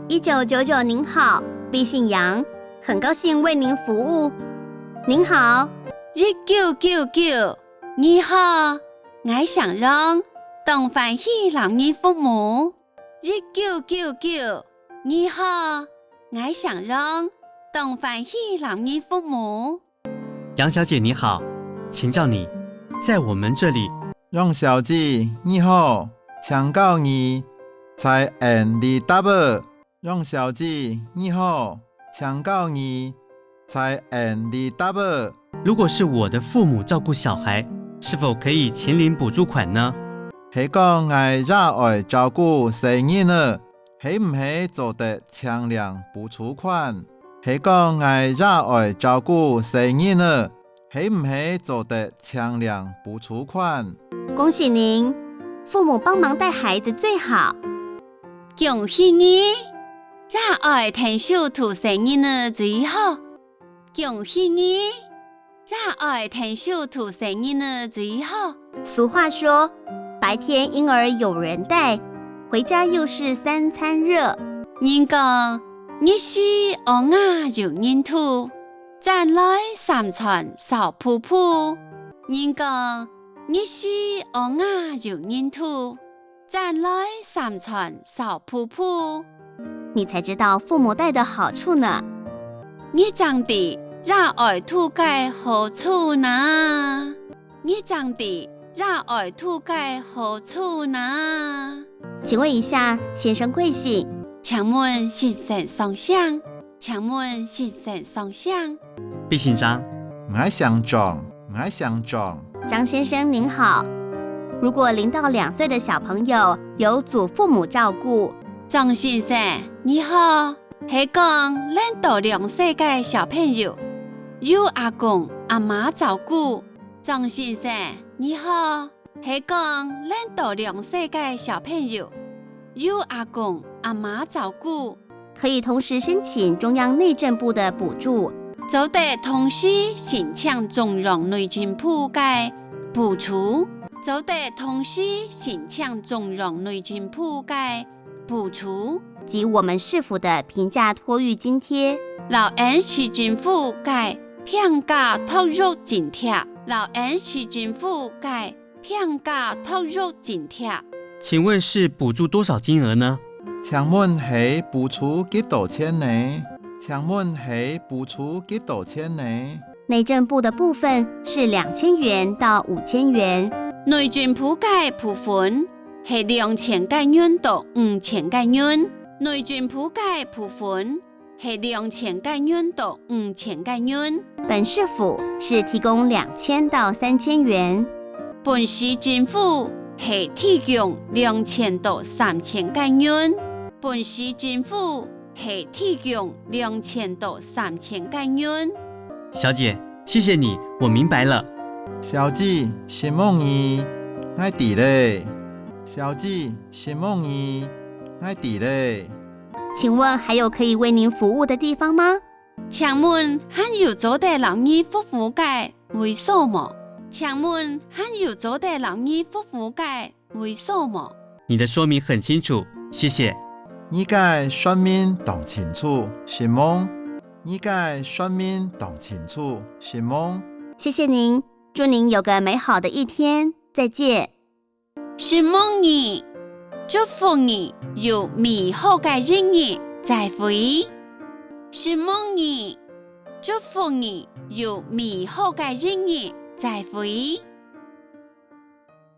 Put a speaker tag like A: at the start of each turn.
A: 1999您好，毕信阳，很高兴为您服务。您好
B: ，1999你好，我想让东欢喜老人服务。1999你好，我想让东欢喜老人服务。
C: 杨小姐你好，请教你，在我们这里。
D: 杨小姐你好，请教你在你答不？杨小姐你好，请教你在你答不？
C: 如果是我的父母照顾小孩，是否可以请领补助款呢？
D: 是讲我热爱照顾成人呢，是唔是做得请领补助款？是讲我熱愛照顧成人呢，是唔是做得請領補助款？
A: 恭喜您，父母幫忙帶孩子最好。
B: 恭喜你，熱愛聽小兔成人呢最好。恭喜你，熱愛聽小兔成人呢最好。
A: 俗話說，白天嬰兒有人帶，回家又是三餐熱。
B: 人講日是鵝鴨有人吐，飯來三餐少噗噗。人講日是鵝鴨有人吐，飯來三餐少噗噗。
A: 你才知道父母帶的好處呢。
B: 你長得熱愛吐解好處呢？你長得熱愛吐解好處呢？
A: 請問一下，先生貴姓？
B: 請問先生上相？請問先生上相？
C: 畢先生，
D: 我想裝。
A: 張先生您好，如果0到2歲的小朋友由祖父母照顧，
B: 張先生你好，係講0到2歲嘅小朋友由阿公阿媽照顧。張先生你好，係講0到2歲嘅小朋友由阿公阿媽照顧，
A: 可以同時申請中央內政部的補助，
B: 就得同時申請中央內政部嘅補助，就得同時申請中央內政部嘅補助
A: 及我們市府的平價托育津貼、
B: 老人市政府嘅平價托育津貼、老人市政府嘅平價托育津貼。
C: 請問是補助多少金額呢？
D: 請問係補助幾多錢呢？請問係補助幾多錢呢？
A: 內政部的部分是2000元到5000元，
B: 內政部嘅部分係2000元到5000元，內政部嘅部分係2000元到5000元。
A: 本市府是提供2000到3000元，
B: 本市政府係提供2000到3000元，本市政府係提供2000到3000元。
C: 小姐，謝謝你，我明白了。
D: 小姐，什麼意？愛弟嘞。小姐，什麼意？愛弟嘞。
A: 請問還有可以為您服務的地方嗎？
B: 請問還有做得老人服務嘅會所嗎？請問還有做得老人服務嘅會所嗎？
C: 你的說明很清楚，謝謝。
D: 你嘅說明當清楚，是嗎？你嘅說明當清楚，是嗎？
A: 謝謝您，祝您有個美好的一天，再見。
B: 是夢兒，祝福你有美好嘅日子，再會。是夢兒，祝福你有美好嘅日子，再會。